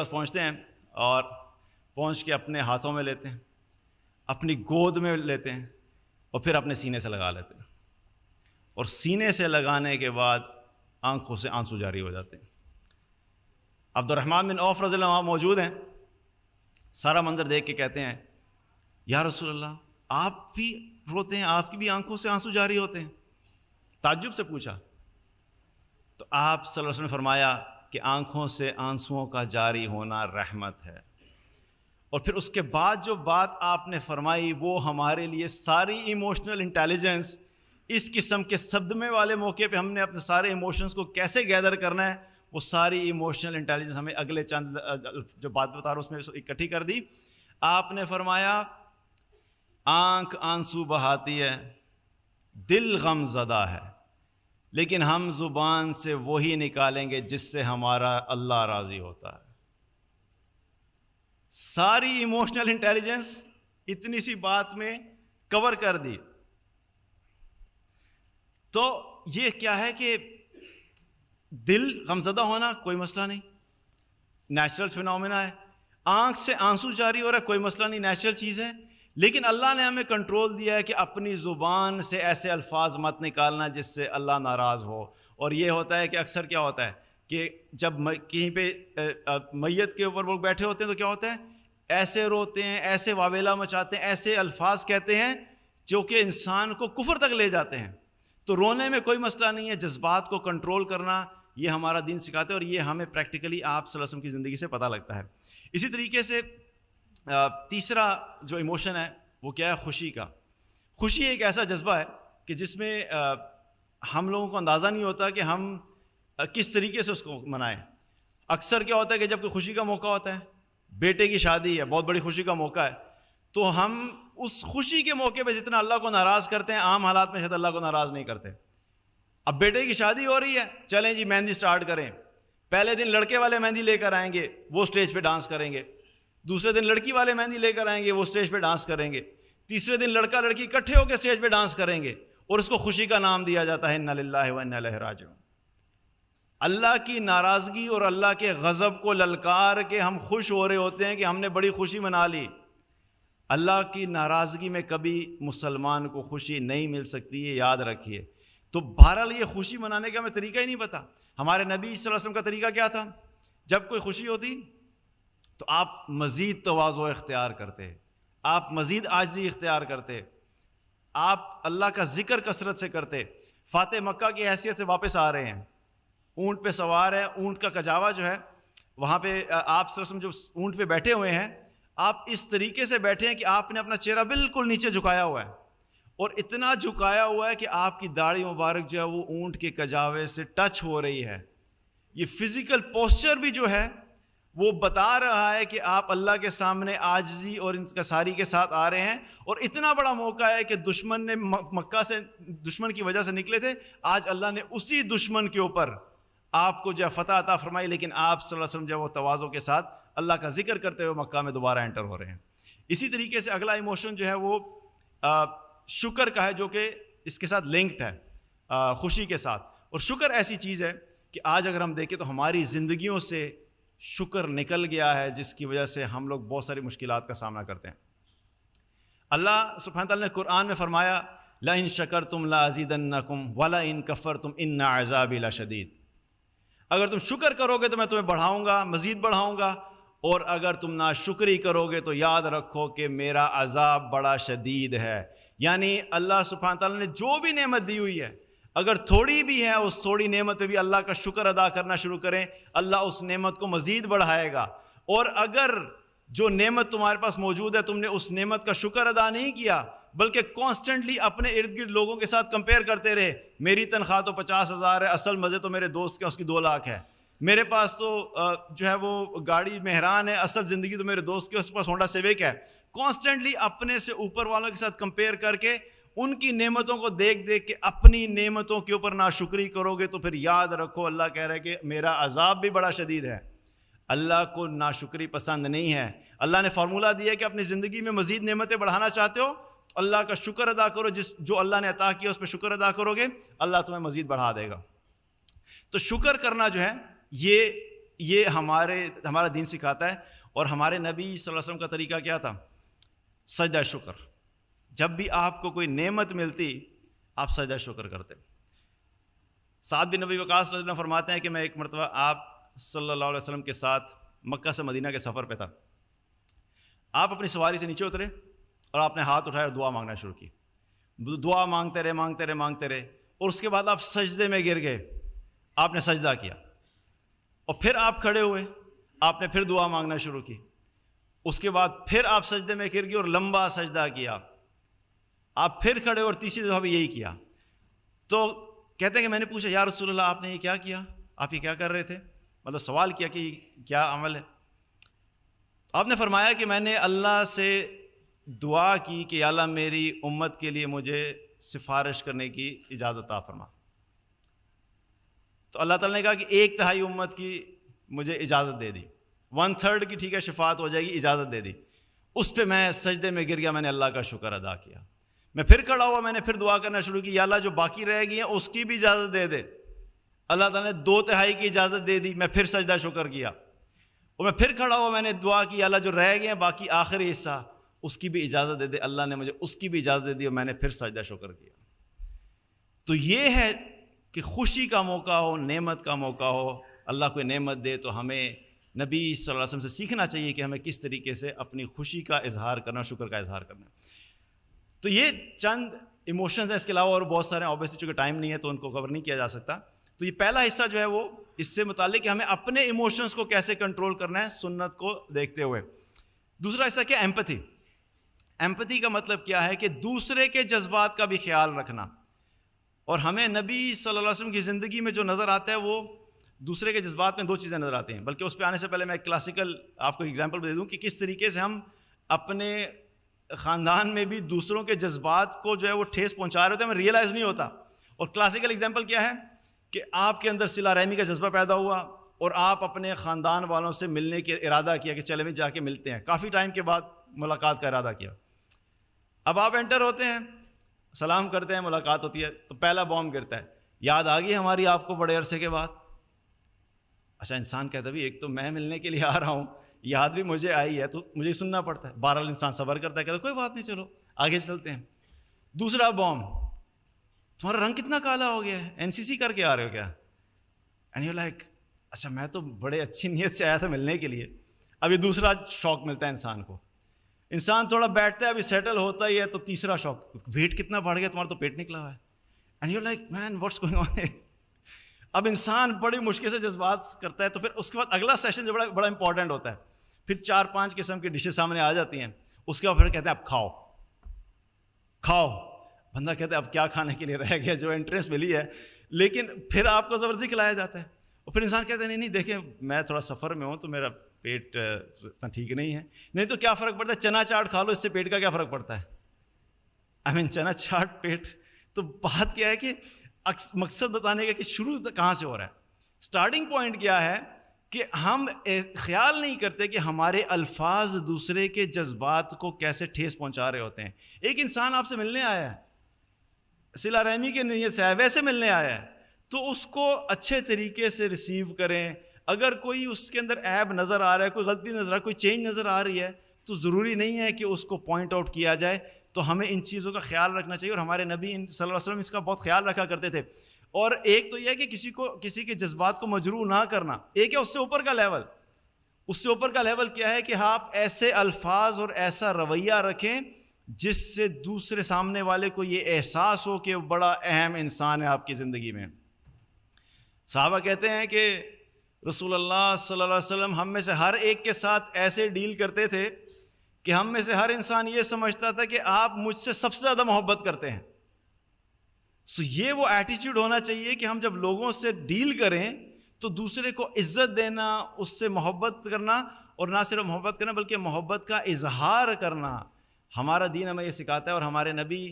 پہنچتے ہیں اور پہنچ کے اپنے ہاتھوں میں لیتے ہیں، اپنی گود میں لیتے ہیں، اور پھر اپنے سینے سے لگا لیتے ہیں. اور سینے سے لگانے کے بعد آنکھوں سے آنسو جاری ہو جاتے ہیں. عبد الرحمن بن عوف رضی اللہ عنہ موجود ہیں، سارا منظر دیکھ کے کہتے ہیں یا رسول اللہ آپ بھی روتے ہیں، آپ کی بھی آنکھوں سے آنسو جاری ہوتے ہیں؟ تعجب سے پوچھا تو آپ صلی اللہ علیہ وسلم نے فرمایا کہ آنکھوں سے آنسوؤں کا جاری ہونا رحمت ہے. اور پھر اس کے بعد جو بات آپ نے فرمائی وہ ہمارے لیے ساری ایموشنل انٹیلیجنس، اس قسم کے صدمے والے موقع پہ ہم نے اپنے سارے ایموشنز کو کیسے گیدر کرنا ہے، وہ ساری ایموشنل انٹیلیجنس ہمیں اگلے چند جو بات بتا رہا ہوں اس میں اکٹھی کر دی. آپ نے فرمایا آنکھ آنسو بہاتی ہے، دل غم زدہ ہے، لیکن ہم زبان سے وہی نکالیں گے جس سے ہمارا اللہ راضی ہوتا ہے. ساری ایموشنل انٹیلیجنس اتنی سی بات میں کور کر دی. تو یہ کیا ہے کہ دل غمزدہ ہونا کوئی مسئلہ نہیں، نیچرل فینومینا ہے. آنکھ سے آنسو جاری ہو رہا ہے، کوئی مسئلہ نہیں، نیچرل چیز ہے. لیکن اللہ نے ہمیں کنٹرول دیا ہے کہ اپنی زبان سے ایسے الفاظ مت نکالنا جس سے اللہ ناراض ہو. اور یہ ہوتا ہے کہ اکثر کیا ہوتا ہے کہ جب کہیں پہ میت کے اوپر لوگ بیٹھے ہوتے ہیں تو کیا ہوتا ہے، ایسے روتے ہیں، ایسے واویلا مچاتے ہیں، ایسے الفاظ کہتے ہیں جو کہ انسان کو کفر تک لے جاتے ہیں. تو رونے میں کوئی مسئلہ نہیں ہے، جذبات کو کنٹرول کرنا یہ ہمارا دین سکھاتے ہیں، اور یہ ہمیں پریکٹیکلی آپ صلی اللہ علیہ وسلم کی زندگی سے پتہ لگتا ہے. اسی طریقے سے تیسرا جو ایموشن ہے وہ کیا ہے، خوشی کا. خوشی ایک ایسا جذبہ ہے کہ جس میں ہم لوگوں کو اندازہ نہیں ہوتا کہ ہم کس طریقے سے اس کو منائیں. اکثر کیا ہوتا ہے کہ جب کوئی خوشی کا موقع ہوتا ہے, بیٹے کی شادی ہے, بہت بڑی خوشی کا موقع ہے, تو ہم اس خوشی کے موقع پہ جتنا اللہ کو ناراض کرتے ہیں عام حالات میں شاید اللہ کو ناراض نہیں کرتے. اب بیٹے کی شادی ہو رہی ہے, چلیں جی مہندی سٹارٹ کریں. پہلے دن لڑکے والے مہندی لے کر آئیں گے, وہ اسٹیج پہ ڈانس کریں گے. دوسرے دن لڑکی والے مہندی لے کر آئیں گے, وہ اسٹیج پہ ڈانس کریں گے. تیسرے دن لڑکا لڑکی اکٹھے ہو کے اسٹیج پہ ڈانس کریں گے, اور اس کو خوشی کا نام دیا جاتا ہے انا للہ و انا الیہ راجعون. اللہ کی ناراضگی اور اللہ کے غضب کو للکار کے ہم خوش ہو رہے ہوتے ہیں کہ ہم نے بڑی خوشی منا لی. اللہ کی ناراضگی میں کبھی مسلمان کو خوشی نہیں مل سکتی ہے, یاد رکھیے. تو بہرحال یہ خوشی منانے کا ہمیں طریقہ ہی نہیں پتا. ہمارے نبی صلی اللہ علیہ وسلم کا طریقہ کیا تھا؟ جب کوئی خوشی ہوتی تو آپ مزید تواضع اختیار کرتے, آپ مزید عاجزی اختیار کرتے, آپ اللہ کا ذکر کثرت سے کرتے. فاتح مکہ کی حیثیت سے واپس آ رہے ہیں, اونٹ پہ سوار ہے, اونٹ کا کجاوا جو ہے وہاں پہ آپ صلی اللہ علیہ وسلم جو اونٹ پہ بیٹھے ہوئے ہیں, آپ اس طریقے سے بیٹھے ہیں کہ آپ نے اپنا چہرہ بالکل نیچے جھکایا ہوا ہے, اور اتنا جھکایا ہوا ہے کہ آپ کی داڑھی مبارک جو ہے وہ اونٹ کے کجاوے سے ٹچ ہو رہی ہے. یہ فزیکل پوسچر بھی جو ہے وہ بتا رہا ہے کہ آپ اللہ کے سامنے عاجزی اور انکساری کے ساتھ آ رہے ہیں. اور اتنا بڑا موقع ہے کہ دشمن نے مکہ سے, دشمن کی وجہ سے نکلے تھے, آج اللہ نے اسی دشمن کے اوپر آپ کو جو فتح عطا فرمائی, لیکن آپ صلی اللہ علیہ وسلم جو وہ تواضع کے ساتھ اللہ کا ذکر کرتے ہوئے مکہ میں دوبارہ انٹر ہو رہے ہیں. اسی طریقے سے اگلا ایموشن جو ہے وہ شکر کا ہے, جو کہ اس کے ساتھ لنکڈ ہے خوشی کے ساتھ. اور شکر ایسی چیز ہے کہ آج اگر ہم دیکھیں تو ہماری زندگیوں سے شکر نکل گیا ہے, جس کی وجہ سے ہم لوگ بہت ساری مشکلات کا سامنا کرتے ہیں. اللہ سبحانہ تعالیٰ نے قرآن میں فرمایا لَإِن شَكَرْتُمْ لَأَزِيدَنَّكُمْ وَلَإِن كَفَرْتُمْ إِنَّ عَذَابِي لَشَدِيدٌ. اگر تم شکر کرو گے تو میں تمہیں بڑھاؤں گا, مزید بڑھاؤں گا, اور اگر تم ناشکری کرو گے تو یاد رکھو کہ میرا عذاب بڑا شدید ہے. یعنی اللہ سبحانہ تعالیٰ نے جو بھی نعمت دی ہوئی ہے, اگر تھوڑی بھی ہے, اس تھوڑی نعمت پہ بھی اللہ کا شکر ادا کرنا شروع کریں, اللہ اس نعمت کو مزید بڑھائے گا. اور اگر جو نعمت تمہارے پاس موجود ہے تم نے اس نعمت کا شکر ادا نہیں کیا, بلکہ کانسٹنٹلی اپنے ارد گرد لوگوں کے ساتھ کمپیئر کرتے رہے, میری تنخواہ تو 50,000 ہے, اصل مزے تو میرے دوست کا اس کی 2 لاکھ ہے, میرے پاس تو جو ہے وہ گاڑی مہران ہے, اصل زندگی تو میرے دوست کی اس کے پاس ہونڈا سیوک ہے. کانسٹنٹلی اپنے سے اوپر والوں کے ساتھ کمپیئر کر کے ان کی نعمتوں کو دیکھ دیکھ کے اپنی نعمتوں کے اوپر ناشکری کرو گے تو پھر یاد رکھو اللہ کہہ رہا ہے کہ میرا عذاب بھی بڑا شدید ہے. اللہ کو ناشکری پسند نہیں ہے. اللہ نے فارمولہ دیا کہ اپنی زندگی میں مزید نعمتیں بڑھانا چاہتے ہو تو اللہ کا شکر ادا کرو, جو اللہ نے عطا کیا اس پہ شکر ادا کرو گے اللہ تمہیں مزید بڑھا دے گا. تو شکر کرنا جو ہے یہ ہمارا دین سکھاتا ہے. اور ہمارے نبی صلی اللہ علیہ وسلم کا طریقہ کیا تھا؟ سجدہ شکر. جب بھی آپ کو کوئی نعمت ملتی آپ سجدہ شکر کرتے. سعد بن ابی وقاص رضی اللہ عنہ فرماتے ہیں کہ میں ایک مرتبہ آپ صلی اللہ علیہ وسلم کے ساتھ مکہ سے مدینہ کے سفر پہ تھا. آپ اپنی سواری سے نیچے اترے اور آپ نے ہاتھ اٹھایا اور دعا مانگنا شروع کی. دعا مانگتے رہے اور اس کے بعد آپ سجدے میں گر گئے, آپ نے سجدہ کیا, اور پھر آپ کھڑے ہوئے, آپ نے پھر دعا مانگنا شروع کی. اس کے بعد پھر آپ سجدے میں گر گئے اور لمبا سجدہ کیا, آپ پھر کھڑے اور تیسری دفعہ بھی یہی کیا. تو کہتے ہیں کہ میں نے پوچھا یا رسول اللہ آپ نے یہ کیا کیا, آپ یہ کیا کر رہے تھے, مطلب سوال کیا کہ کیا عمل ہے. آپ نے فرمایا کہ میں نے اللہ سے دعا کی کہ یا اللہ میری امت کے لیے مجھے سفارش کرنے کی اجازت عطا فرما. تو اللہ تعالیٰ نے کہا کہ 1/3 امت کی مجھے اجازت دے دی, 1/3 کی ٹھیک ہے شفاعت ہو جائے گی, اجازت دے دی. اس پہ میں سجدے میں گر گیا, میں نے اللہ کا شکر ادا کیا. میں پھر کھڑا ہوا, میں نے پھر دعا کرنا شروع کی یا اللہ جو باقی رہ گئی ہیں اس کی بھی اجازت دے دے. اللہ تعالیٰ نے 2/3 کی اجازت دے دی, میں پھر سجدہ شکر کیا. اور میں پھر کھڑا ہوا, میں نے دعا کی اللہ جو رہ گئے ہیں باقی آخری حصہ اس کی بھی اجازت دے دے. اللہ نے مجھے اس کی بھی اجازت دے دی اور میں نے پھر سجدہ شکر کیا. تو یہ ہے کہ خوشی کا موقع ہو, نعمت کا موقع ہو, اللہ کوئی نعمت دے تو ہمیں نبی صلی اللہ علیہ وسلم سے سیکھنا چاہیے کہ ہمیں کس طریقے سے اپنی خوشی کا اظہار کرنا, شکر کا اظہار کرنا. تو یہ چند ایموشنز ہیں, اس کے علاوہ اور بہت سارے ہیں, اوبیسلی چونکہ ٹائم نہیں ہے تو ان کو کور نہیں کیا جا سکتا. تو یہ پہلا حصہ جو ہے وہ اس سے متعلق کہ ہمیں اپنے ایموشنز کو کیسے کنٹرول کرنا ہے سنت کو دیکھتے ہوئے. دوسرا حصہ کیا؟ ایمپتھی. ایمپتھی کا مطلب کیا ہے کہ دوسرے کے جذبات کا بھی خیال رکھنا. اور ہمیں نبی صلی اللہ علیہ وسلم کی زندگی میں جو نظر آتا ہے وہ دوسرے کے جذبات میں دو چیزیں نظر آتی ہیں. بلکہ اس پہ آنے سے پہلے میں ایک کلاسیکل آپ کو ایگزامپل دے دوں کہ کس طریقے سے ہم اپنے خاندان میں بھی دوسروں کے جذبات کو جو ہے وہ ٹھیس پہنچا رہے ہوتے ہیں, ہمیں ریئلائز نہیں ہوتا. اور کلاسیکل ایگزامپل کیا ہے کہ آپ کے اندر صلہ رحمی کا جذبہ پیدا ہوا اور آپ اپنے خاندان والوں سے ملنے کے ارادہ کیا کہ چلے بھی جا کے ملتے ہیں. کافی ٹائم کے بعد ملاقات کا ارادہ کیا. اب آپ انٹر ہوتے ہیں, سلام کرتے ہیں, ملاقات ہوتی ہے, تو پہلا بام گرتا ہے, یاد آ گئی ہماری آپ کو بڑے عرصے کے بعد. اچھا, انسان کہتا ہے بھی ایک تو میں ملنے کے لیے آ رہا ہوں, یاد بھی مجھے آئی ہے, تو مجھے سننا پڑتا ہے. بہرحال انسان صبر کرتا ہے, کہتا ہے کوئی بات نہیں, چلو آگے چلتے ہیں. دوسرا بام, تمہارا رنگ کتنا کالا ہو گیا ہے, NCC کر کے آ رہے ہو کیا؟ اینڈ یو لائک اچھا میں تو بڑے اچھی نیت سے آیا تھا ملنے کے لیے. اب یہ دوسرا شوق ملتا ہے انسان کو. انسان تھوڑا بیٹھتا ہے, ابھی سیٹل ہوتا ہی ہے, تو تیسرا شوق, ویٹ کتنا بڑھ گیا تمہارا, تو پیٹ نکلا ہوا ہے. And you like man what's going on. اب انسان بڑی مشکل سے جذبات کرتا ہے. تو پھر اس کے بعد اگلا سیشن جو بڑا امپورٹنٹ ہوتا ہے, پھر 4-5 قسم کی ڈشز سامنے آ جاتی ہیں. اس کے بعد پھر کہتے ہیں اب کھاؤ کھاؤ. بندہ کہتا ہے اب کیا کھانے کے لیے رہ گیا, جو انٹرسٹ ملی ہے. لیکن پھر آپ کو زبردستی کھلایا جاتا ہے, اور پھر انسان کہتا ہے نہیں دیکھیں میں تھوڑا سفر میں ہوں تو میرا پیٹ اتنا ٹھیک نہیں ہے. نہیں تو کیا فرق پڑتا ہے, چنا چاٹ کھا لو, اس سے پیٹ کا کیا فرق پڑتا ہے. چنا چاٹ پیٹ. تو بات کیا ہے کہ مقصد بتانے کا کہ شروع کہاں سے ہو رہا ہے, اسٹارٹنگ پوائنٹ کیا ہے کہ ہم خیال نہیں کرتے کہ ہمارے الفاظ دوسرے کے جذبات کو کیسے ٹھیس پہنچا رہے ہوتے ہیں. ایک انسان آپ سے ملنے آیا ہے, صلہ رحمی کے نیت سے آیا, ویسے ملنے آیا ہے, تو اس کو اچھے طریقے سے ریسیو کریں. اگر کوئی اس کے اندر عیب نظر آ رہا ہے, کوئی غلطی نظر آ رہا ہے, کوئی چینج نظر آ رہی ہے, تو ضروری نہیں ہے کہ اس کو پوائنٹ آؤٹ کیا جائے. تو ہمیں ان چیزوں کا خیال رکھنا چاہیے, اور ہمارے نبی صلی اللہ علیہ وسلم اس کا بہت خیال رکھا کرتے تھے. اور ایک تو یہ ہے کہ کسی کے جذبات کو مجروح نہ کرنا. ایک ہے اس سے اوپر کا لیول. اس سے اوپر کا لیول کیا ہے کہ آپ ایسے الفاظ اور ایسا رویہ رکھیں جس سے دوسرے سامنے والے کو یہ احساس ہو کہ وہ بڑا اہم انسان ہے آپ کی زندگی میں. صحابہ کہتے ہیں کہ رسول اللہ صلی اللہ علیہ وسلم ہم میں سے ہر ایک کے ساتھ ایسے ڈیل کرتے تھے کہ ہم میں سے ہر انسان یہ سمجھتا تھا کہ آپ مجھ سے سب سے زیادہ محبت کرتے ہیں. یہ وہ ایٹیچیوڈ ہونا چاہیے کہ ہم جب لوگوں سے ڈیل کریں تو دوسرے کو عزت دینا, اس سے محبت کرنا, اور نہ صرف محبت کرنا بلکہ محبت کا اظہار کرنا. ہمارا دین ہمیں یہ سکھاتا ہے, اور ہمارے نبی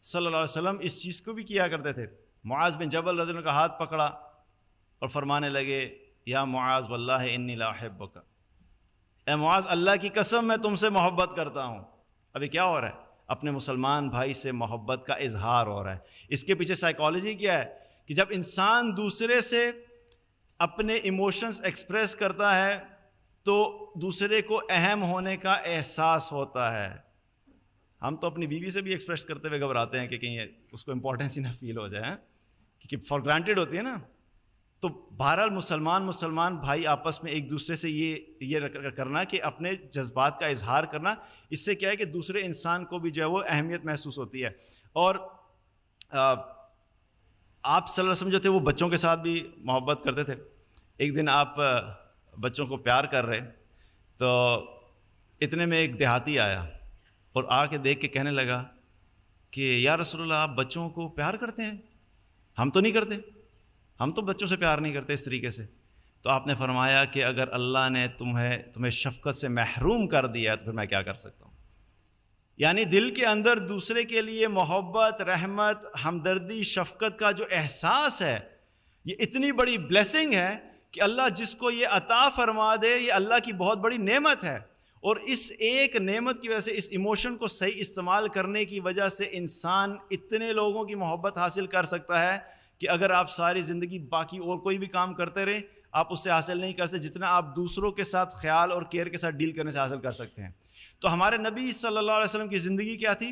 صلی اللہ علیہ وسلم اس چیز کو بھی کیا کرتے تھے. معاذ بن جبل رضی اللہ عنہ کا ہاتھ پکڑا اور فرمانے لگے یا معاذ واللہ انی لا احبک, اے معاذ اللہ کی قسم میں تم سے محبت کرتا ہوں. ابھی کیا ہو رہا ہے, اپنے مسلمان بھائی سے محبت کا اظہار ہو رہا ہے. اس کے پیچھے سائیکالوجی کیا ہے کہ جب انسان دوسرے سے اپنے ایموشنز ایکسپریس کرتا ہے تو دوسرے کو اہم ہونے کا احساس ہوتا ہے. ہم تو اپنی بیوی سے بھی ایکسپریس کرتے ہوئے گھبراتے ہیں کہ کہیں اس کو امپورٹنس ہی نہ فیل ہو جائے, کیونکہ فار گرانٹیڈ ہوتی ہے نا. تو بہرحال مسلمان بھائی آپس میں ایک دوسرے سے یہ کرنا کہ اپنے جذبات کا اظہار کرنا, اس سے کیا ہے کہ دوسرے انسان کو بھی جو ہے وہ اہمیت محسوس ہوتی ہے. اور آپ صلی اللہ علیہ وسلم جو تھے وہ بچوں کے ساتھ بھی محبت کرتے تھے. ایک دن آپ بچوں کو پیار کر رہے, تو اتنے میں ایک دیہاتی آیا اور آ کے دیکھ کے کہنے لگا کہ یا رسول اللہ آپ بچوں کو پیار کرتے ہیں, ہم تو نہیں کرتے, ہم تو بچوں سے پیار نہیں کرتے اس طریقے سے. تو آپ نے فرمایا کہ اگر اللہ نے تمہیں شفقت سے محروم کر دیا ہے تو پھر میں کیا کر سکتا ہوں. یعنی دل کے اندر دوسرے کے لیے محبت, رحمت, ہمدردی, شفقت کا جو احساس ہے, یہ اتنی بڑی بلیسنگ ہے کہ اللہ جس کو یہ عطا فرما دے, یہ اللہ کی بہت بڑی نعمت ہے. اور اس ایک نعمت کی وجہ سے, اس ایموشن کو صحیح استعمال کرنے کی وجہ سے انسان اتنے لوگوں کی محبت حاصل کر سکتا ہے کہ اگر آپ ساری زندگی باقی اور کوئی بھی کام کرتے رہیں آپ اس سے حاصل نہیں کر سکتے جتنا آپ دوسروں کے ساتھ خیال اور کیئر کے ساتھ ڈیل کرنے سے حاصل کر سکتے ہیں. تو ہمارے نبی صلی اللہ علیہ وسلم کی زندگی کیا تھی,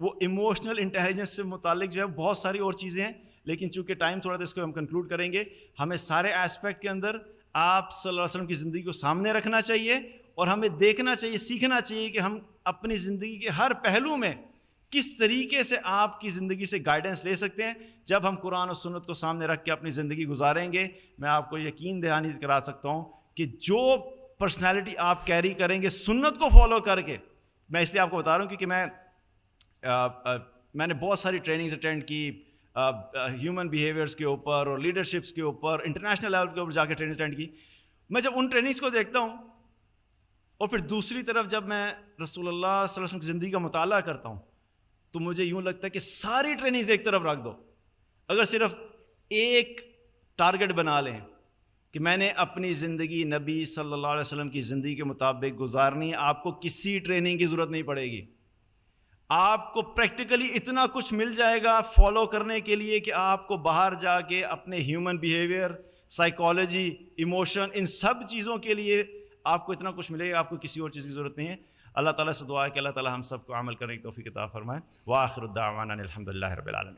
وہ ایموشنل انٹیلیجنس سے متعلق جو ہے بہت ساری اور چیزیں ہیں, لیکن چونکہ ٹائم تھوڑا تھا اس کو ہم کنکلوڈ کریں گے. ہمیں سارے ایسپیکٹ کے اندر آپ صلی اللہ علیہ وسلم کی زندگی کو سامنے رکھنا چاہیے, اور ہمیں دیکھنا چاہیے, سیکھنا چاہیے کہ ہم اپنی زندگی کے ہر پہلو میں کس طریقے سے آپ کی زندگی سے گائیڈنس لے سکتے ہیں. جب ہم قرآن و سنت کو سامنے رکھ کے اپنی زندگی گزاریں گے, میں آپ کو یقین دہانی کرا سکتا ہوں کہ جو پرسنالٹی آپ کیری کریں گے سنت کو فالو کر کے, میں اس لیے آپ کو بتا رہا ہوں کیونکہ میں نے بہت ساری ٹریننگز اٹینڈ کی, ہیومن بیہیویئرس کے اوپر اور لیڈرشپس کے اوپر انٹرنیشنل لیول کے اوپر جا کے ٹریننگ اٹینڈ کی. میں جب ان ٹریننگس کو دیکھتا ہوں اور پھر دوسری طرف جب میں رسول اللہ صلی اللہ علیہ وسلم کی زندگی کا مطالعہ کرتا ہوں تو مجھے یوں لگتا ہے کہ ساری ٹریننگز ایک طرف رکھ دو. اگر صرف ایک ٹارگٹ بنا لیں کہ میں نے اپنی زندگی نبی صلی اللہ علیہ وسلم کی زندگی کے مطابق گزارنی, آپ کو کسی ٹریننگ کی ضرورت نہیں پڑے گی. آپ کو پریکٹیکلی اتنا کچھ مل جائے گا فالو کرنے کے لیے کہ آپ کو باہر جا کے اپنے ہیومن بیہیویئر, سائیکالوجی, ایموشن, ان سب چیزوں کے لیے آپ کو اتنا کچھ ملے گا, آپ کو کسی اور چیز کی ضرورت نہیں ہے. اللہ تعالیٰ سے دعا ہے کہ اللہ تعالیٰ ہم سب کو عمل کرنے کی توفیق عطا فرمائے. وآخر الدعوانا الحمد للہ رب العالمین.